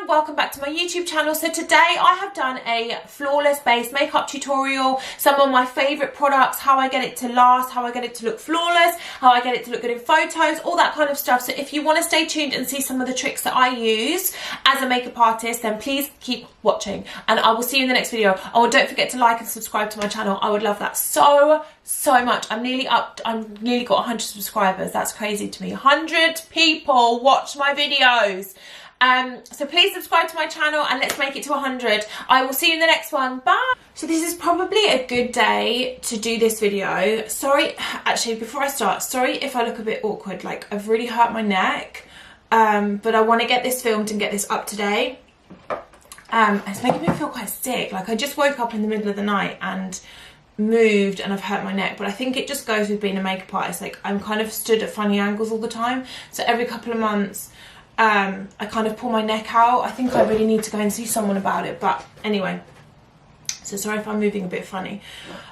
everyone, welcome back to my YouTube channel. So today I have done a flawless base makeup tutorial, some of my favourite products, how I get it to last, how I get it to look flawless, how I get it to look good in photos, all that kind of stuff. So if you want to stay tuned and see some of the tricks that I use as a makeup artist, then please keep watching and I will see you in the next video. Oh, don't forget to like and subscribe to my channel. I would love that so much. I've nearly got 100 subscribers. That's crazy to me. 100 people watch my videos. So please subscribe to my channel and let's make it to 100. I will see you in the next one. Bye. So this is probably a good day to do this video. Sorry, actually before I start, sorry if I look a bit awkward. Like I've really hurt my neck, but I want to get this filmed and get this up today. It's making me feel quite sick. Like I just woke up in the middle of the night and moved and I've hurt my neck, but I think it just goes with being a makeup artist. Like I'm kind of stood at funny angles all the time, so every couple of months I kind of pull my neck out. I think I really need to go and see someone about it, but anyway, so sorry if I'm moving a bit funny.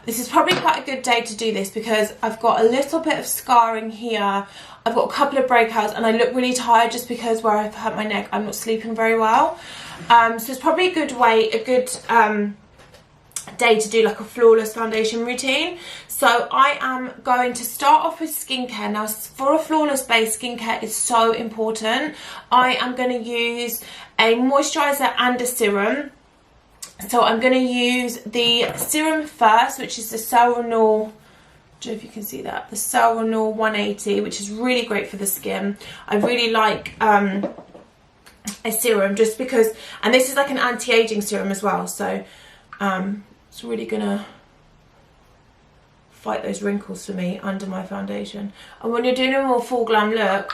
This is probably quite a good day to do this because I've got a little bit of scarring here, I've got a couple of breakouts, and I look really tired just because where I've hurt my neck I'm not sleeping very well. So it's probably a good day to do like a flawless foundation routine. So I am going to start off with skincare. Now for a flawless base, skincare is so important. I am going to use a moisturizer and a serum. So I'm going to use the serum first, which is the Ceronol, I don't know if you can see that, the Ceronol 180, which is really great for the skin. I really like a serum just because, and this is like an anti-aging serum as well, so it's really gonna fight those wrinkles for me under my foundation. And when you're doing a more full glam look,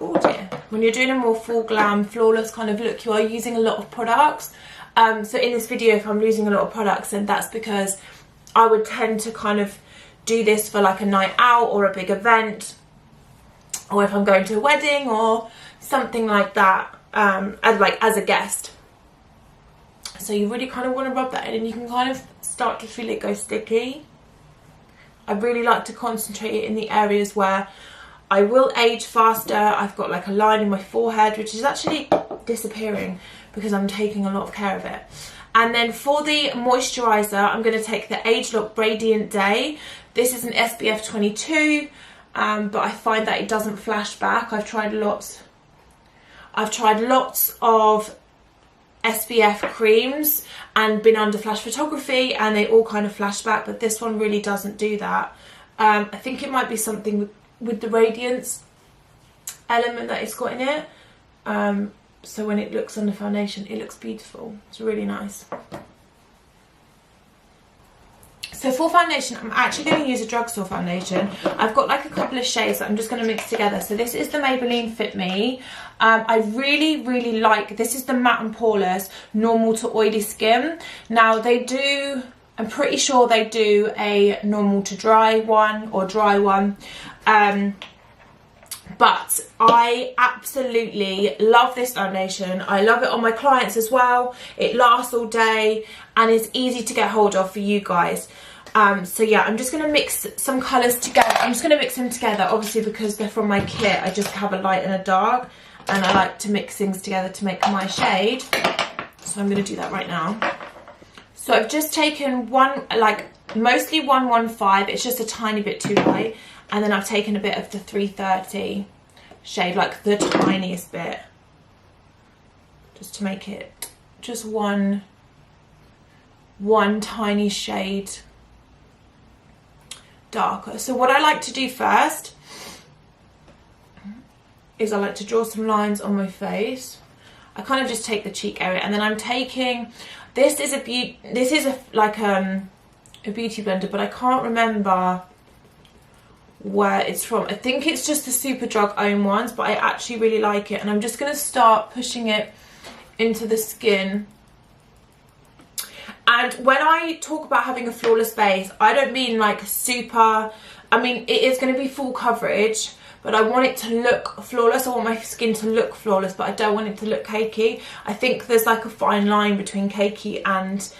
oh dear, when you're doing a more full glam flawless kind of look, you are using a lot of products. So in this video, if I'm using a lot of products, then that's because I would tend to kind of do this for like a night out or a big event, or if I'm going to a wedding or something like that, as a guest. So you really kind of want to rub that in and you can kind of start to feel it go sticky. I really like to concentrate it in the areas where I will age faster. I've got like a line in my forehead which is actually disappearing because I'm taking a lot of care of it. And then for the moisturiser, I'm going to take the ageLOC Radiant Day. This is an SPF 22, but I find that it doesn't flash back. I've tried lots of SPF creams and been under flash photography and they all kind of flash back, but this one really doesn't do that. I think it might be something with the radiance element that it's got in it. So when it looks on the foundation, it looks beautiful. It's really nice. So for foundation, I'm actually going to use a drugstore foundation. I've got like a couple of shades that I'm just going to mix together. So this is the Maybelline Fit Me. I really like, this is the Matte and Poreless normal to oily skin. Now they do, I'm pretty sure they do a normal to dry one or dry one. But I absolutely love this foundation. I love it on my clients as well. It lasts all day and it's easy to get hold of for you guys. So yeah, I'm just going to mix some colours together. I'm just going to mix them together, obviously because they're from my kit. I just have a light and a dark and I like to mix things together to make my shade. So I'm going to do that right now. So I've just taken one, like mostly 115. It's just a tiny bit too light. And then I've taken a bit of the 330 shade, like the tiniest bit, just to make it just one tiny shade darker. So what I like to do first is I like to draw some lines on my face. I kind of just take the cheek area, and then I'm taking, this is a beauty blender, but I can't remember where it's from. I think it's just the Superdrug own ones, but I actually really like it, and I'm just going to start pushing it into the skin. And when I talk about having a flawless base, I don't mean like super, I mean it is going to be full coverage, but I want it to look flawless. I want my skin to look flawless, but I don't want it to look cakey. I think there's like a fine line between cakey and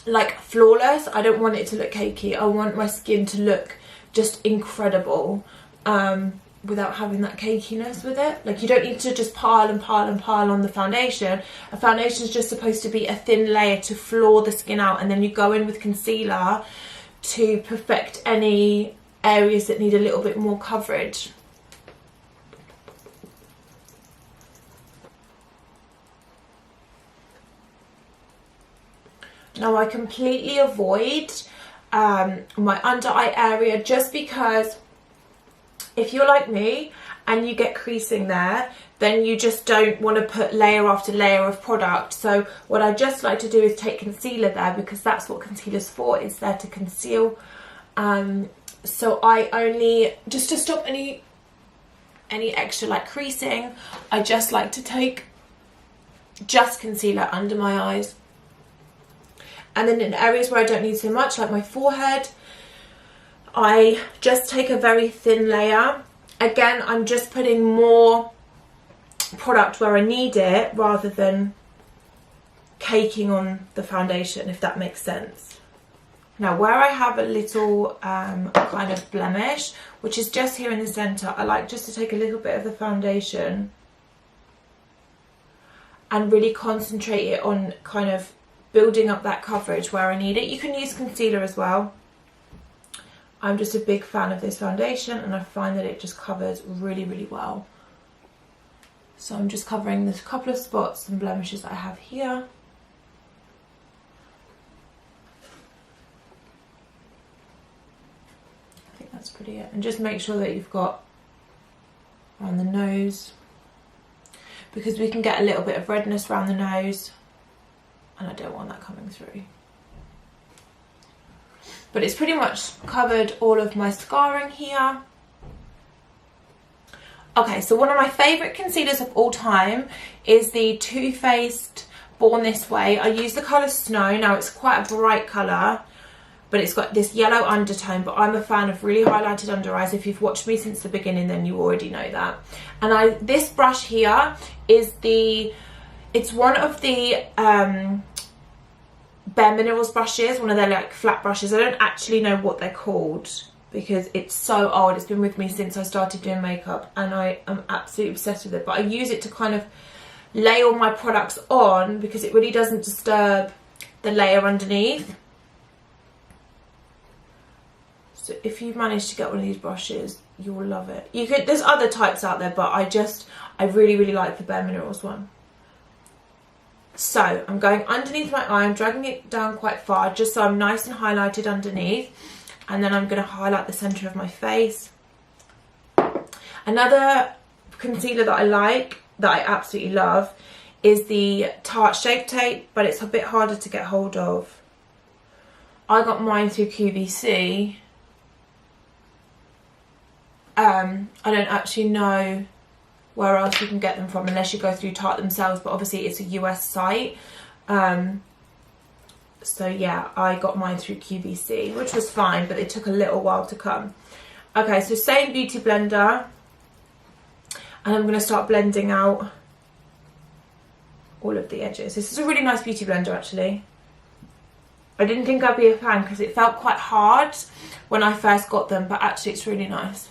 like flawless. I don't want it to look cakey. I want my skin to look just incredible. without having that cakiness with it. Like, you don't need to just pile and pile and pile on the foundation. A foundation is just supposed to be a thin layer to floor the skin out, and then you go in with concealer to perfect any areas that need a little bit more coverage. Now, I completely avoid my under eye area, just because if you're like me and you get creasing there, then you just don't want to put layer after layer of product. So what I just like to do is take concealer there, because that's what concealer's for. It's there to conceal. So I only, just to stop any extra like creasing, I just like to take just concealer under my eyes. And then in areas where I don't need so much, like my forehead, I just take a very thin layer. Again, I'm just putting more product where I need it rather than caking on the foundation, if that makes sense. Now, where I have a little kind of blemish, which is just here in the centre, I like just to take a little bit of the foundation and really concentrate it on kind of building up that coverage where I need it. You can use concealer as well. I'm just a big fan of this foundation, and I find that it just covers really, really well. So I'm just covering this couple of spots and blemishes that I have here. I think that's pretty it. And just make sure that you've got around the nose, because we can get a little bit of redness around the nose, and I don't want that coming through. But it's pretty much covered all of my scarring here. Okay, so one of my favourite concealers of all time is the Too Faced Born This Way. I use the colour Snow. Now, it's quite a bright colour, but it's got this yellow undertone, but I'm a fan of really highlighted under eyes. If you've watched me since the beginning, then you already know that. And this brush here is it's one of the Bare Minerals brushes, one of their like flat brushes. I don't actually know what they're called because it's so old. It's been with me since I started doing makeup, and I am absolutely obsessed with it. But I use it to kind of lay all my products on, because it really doesn't disturb the layer underneath. So if you've managed to get one of these brushes, you will love it. There's other types out there, but I really, really like the Bare Minerals one. So I'm going underneath my eye, I'm dragging it down quite far just so I'm nice and highlighted underneath, and then I'm going to highlight the centre of my face. Another concealer that I like, that I absolutely love, is the Tarte Shape Tape, but it's a bit harder to get hold of. I got mine through QVC. I don't actually know where else you can get them from unless you go through Tarte themselves, but obviously it's a US site. So yeah, I got mine through QVC, which was fine, but it took a little while to come. Okay, so same beauty blender, and I'm going to start blending out all of the edges. This is a really nice beauty blender, actually. I didn't think I'd be a fan because it felt quite hard when I first got them, but actually it's really nice.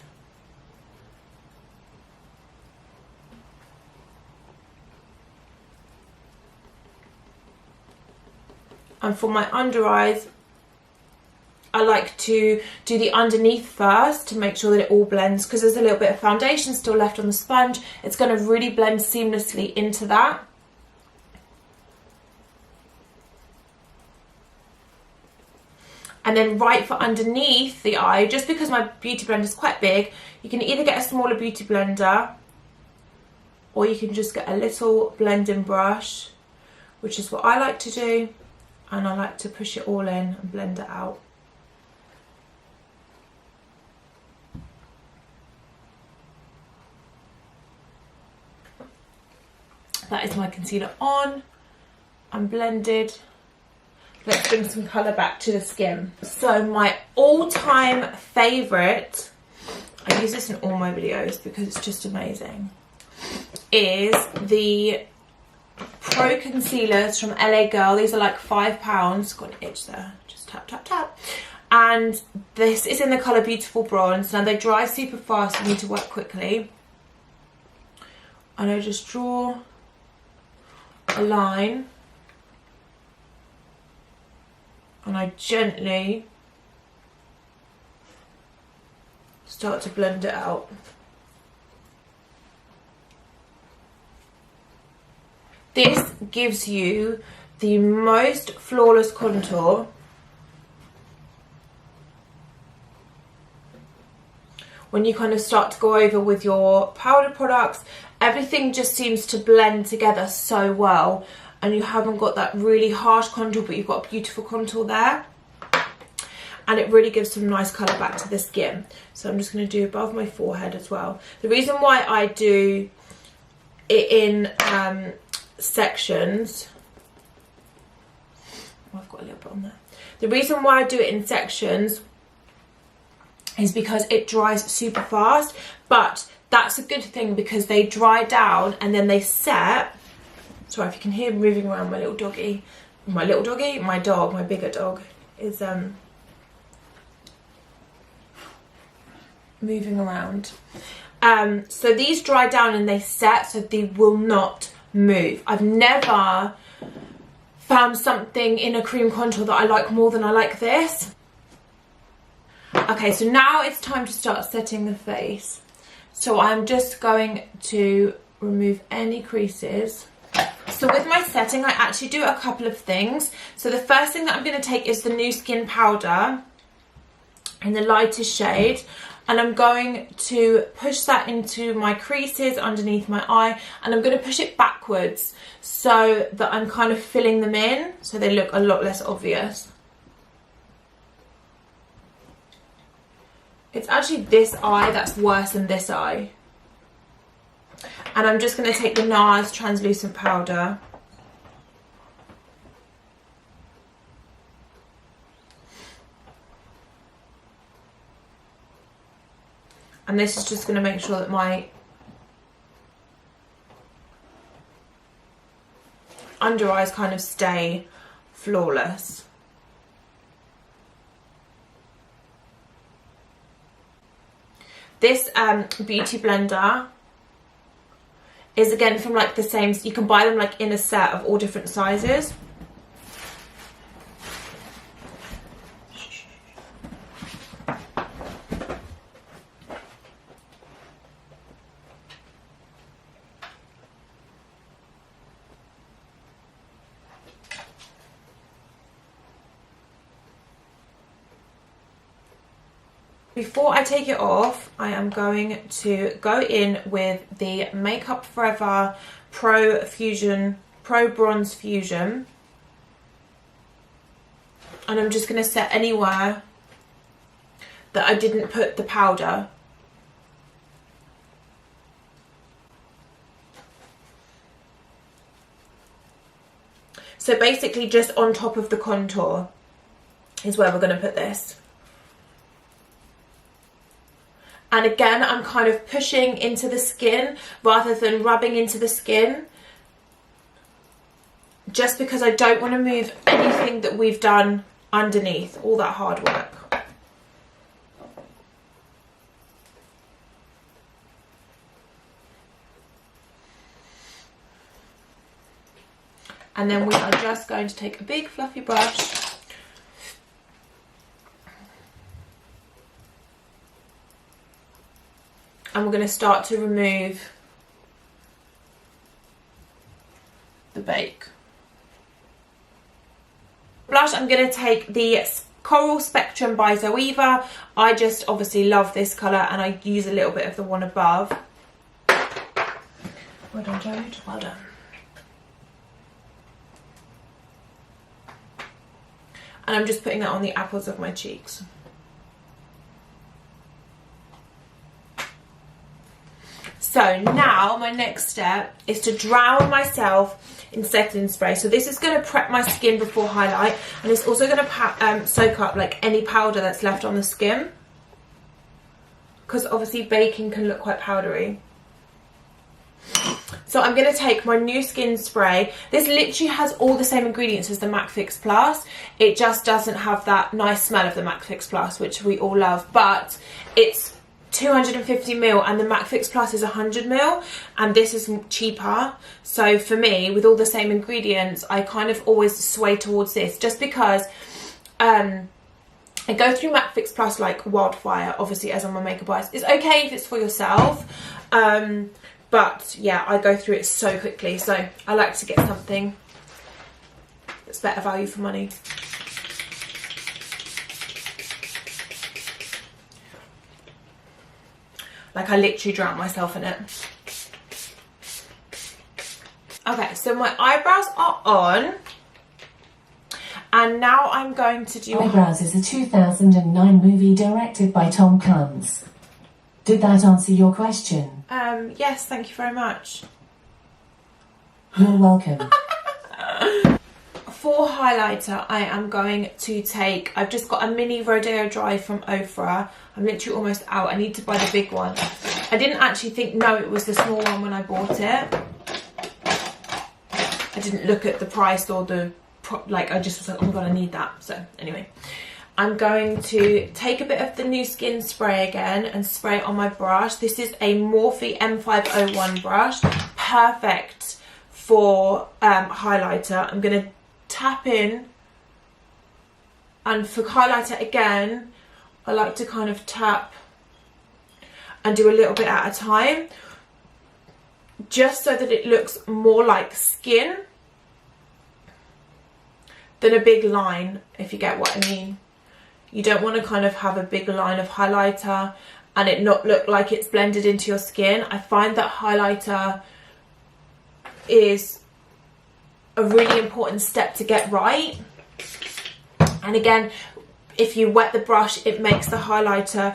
And for my under eyes, I like to do the underneath first to make sure that it all blends, because there's a little bit of foundation still left on the sponge. It's going to really blend seamlessly into that. And then right for underneath the eye, just because my beauty blender is quite big, you can either get a smaller beauty blender, or you can just get a little blending brush, which is what I like to do. And I like to push it all in and blend it out. That is my concealer on and blended. Let's bring some colour back to the skin. So my all-time favourite, I use this in all my videos because it's just amazing, is the Pro Concealers from LA Girl. These are like £5. Got an itch there. Just tap, tap, tap. and this is in the colour Beautiful Bronze. Now they dry super fast, you need to work quickly. And I just draw a line and I gently start to blend it out. This gives you the most flawless contour when you kind of start to go over with your powder products. Everything just seems to blend together so well, and you haven't got that really harsh contour, but you've got a beautiful contour there, and it really gives some nice colour back to the skin. So I'm just going to do above my forehead as well. The reason why I do it in sections, oh, I've got a little bit on there. The reason why I do it in sections is because it dries super fast, but that's a good thing because they dry down and then they set. Sorry if you can hear me moving around my little doggy. My dog, my bigger dog, is moving around. So these dry down and they set, so they will not move. I've never found something in a cream contour that I like more than I like this. Okay, so now it's time to start setting the face. So I'm just going to remove any creases. So with my setting, I actually do a couple of things. So the first thing that I'm going to take is the Nu Skin powder in the lightest shade, and I'm going to push that into my creases underneath my eye, and I'm going to push it backwards so that I'm kind of filling them in so they look a lot less obvious. It's actually this eye that's worse than this eye. And I'm just going to take the NARS translucent powder. And this is just going to make sure that my under eyes kind of stay flawless. This beauty blender is again from like the same, you can buy them like in a set of all different sizes. Before I take it off, I am going to go in with the Makeup Forever Pro Bronze Fusion. And I'm just going to set anywhere that I didn't put the powder. So basically just on top of the contour is where we're going to put this. And again, I'm kind of pushing into the skin rather than rubbing into the skin, just because I don't want to move anything that we've done underneath, all that hard work. And then we are just going to take a big fluffy brush and we're going to start to remove the bake. Blush, I'm going to take the Coral Spectrum by Zoeva. I just obviously love this colour and I use a little bit of the one above. Well done, Jode. Well done. And I'm just putting that on the apples of my cheeks. So now my next step is to drown myself in setting spray. So this is going to prep my skin before highlight, and it's also going to soak up like any powder that's left on the skin, because obviously baking can look quite powdery. So I'm going to take my new skin spray. This literally has all the same ingredients as the MAC Fix Plus. It just doesn't have that nice smell of the MAC Fix Plus, which we all love. But it's 250ml and the MAC Fix Plus is 100ml, and this is cheaper. So for me, with all the same ingredients, I kind of always sway towards this, just because I go through MAC Fix Plus like wildfire, obviously, as I'm a makeup artist. It's okay if it's for yourself, but yeah, I go through it so quickly, so I like to get something that's better value for money. Like, I literally drowned myself in it. Okay, so my eyebrows are on. And now I'm going to do... Eyebrows is a 2009 movie directed by Tom Cruise. Did that answer your question? Yes, thank you very much. You're welcome. For highlighter, I am going to take... I've just got a mini Rodeo Dry from Ofra. I'm literally almost out. I need to buy the big one. I didn't actually know it was the small one when I bought it. I didn't look at the price or the... Like, I just was like, oh my god, I need that. So, anyway. I'm going to take a bit of the new skin spray again and spray it on my brush. This is a Morphe M501 brush. Perfect for highlighter. I'm going to tap in, and for highlighter again, I like to kind of tap and do a little bit at a time, just so that it looks more like skin than a big line, if you get what I mean. You don't want to kind of have a big line of highlighter and it not look like it's blended into your skin. I find that highlighter is a really important step to get right. And again, if you wet the brush, it makes the highlighter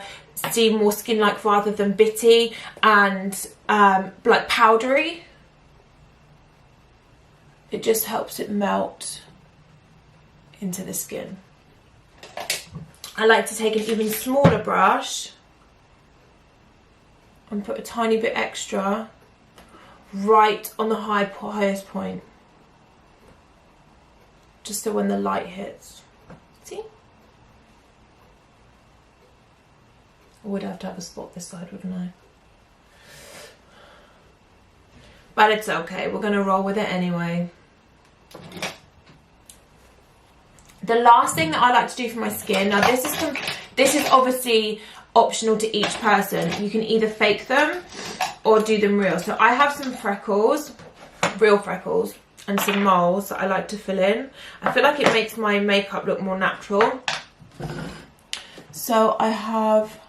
seem more skin-like rather than bitty and like powdery. It just helps it melt into the skin. I like to take an even smaller brush and put a tiny bit extra right on the highest point, just so when the light hits, see? I would have to have a spot this side, wouldn't I? But it's okay, we're gonna roll with it anyway. The last thing that I like to do for my skin, now this is obviously optional to each person. You can either fake them or do them real. So I have some freckles, real freckles, and some moles that I like to fill in. I feel like it makes my makeup look more natural. So I have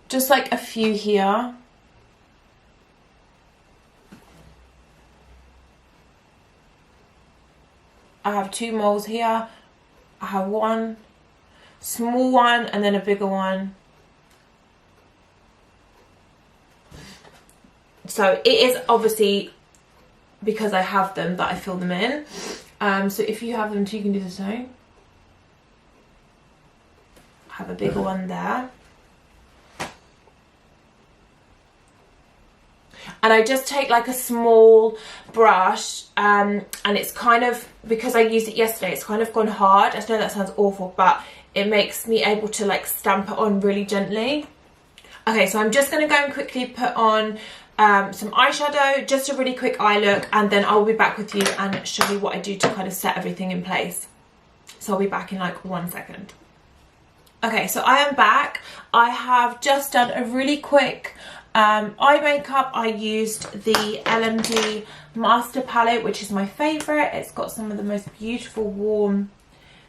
just like a few here. I have 2 moles here. I have one small one and then a bigger one. So it is obviously because I have them that I fill them in. So if you have them too, you can do the same. Have a bigger one there. And I just take like a small brush and it's kind of, because I used it yesterday, it's kind of gone hard. I know that sounds awful, but it makes me able to like stamp it on really gently. Okay, so I'm just going to go and quickly put on some eyeshadow, just a really quick eye look, and then I'll be back with you and show you what I do to kind of set everything in place. So I'll be back in like 1 second. Okay, so I am back. I have just done a really quick eye makeup. I used the LMD Master Palette, which is my favourite. It's got some of the most beautiful warm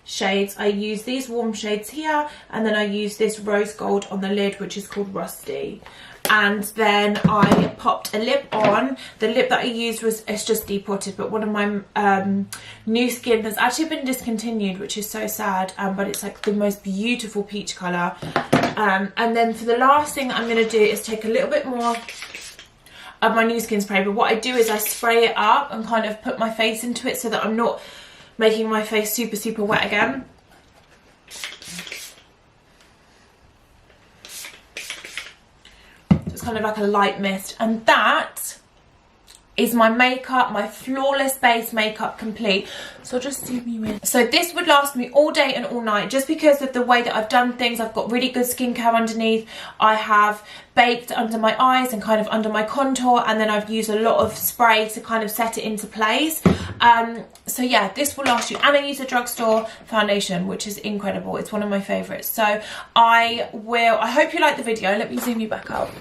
shades. I use these warm shades here, and then I use this rose gold on the lid, which is called Rusty. And then I popped a lip on. The lip that I used was, it's just depotted, but one of my new skin that's actually been discontinued, which is so sad, but it's like the most beautiful peach colour. And then for the last thing that I'm going to do is take a little bit more of my new skin spray, but what I do is I spray it up and kind of put my face into it so that I'm not making my face super, super wet again. Just It's kind of like a light mist. And that is my makeup, my Flawless Base makeup complete. So I'll just zoom you in. So this would last me all day and all night, just because of the way that I've done things. I've got really good skincare underneath. I have baked under my eyes and kind of under my contour, and then I've used a lot of spray to kind of set it into place. So yeah, this will last you. And I use a drugstore foundation, which is incredible. It's one of my favorites. So I hope you like the video. Let me zoom you back up.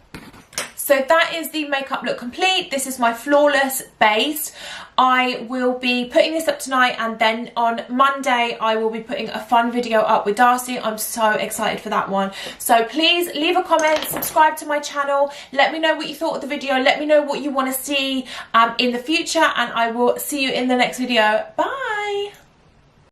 So that is the makeup look complete. This is my Flawless Base. I will be putting this up tonight, and then on Monday I will be putting a fun video up with Darcy. I'm so excited for that one. So please leave a comment, subscribe to my channel, let me know what you thought of the video, let me know what you want to see in the future, and I will see you in the next video. Bye!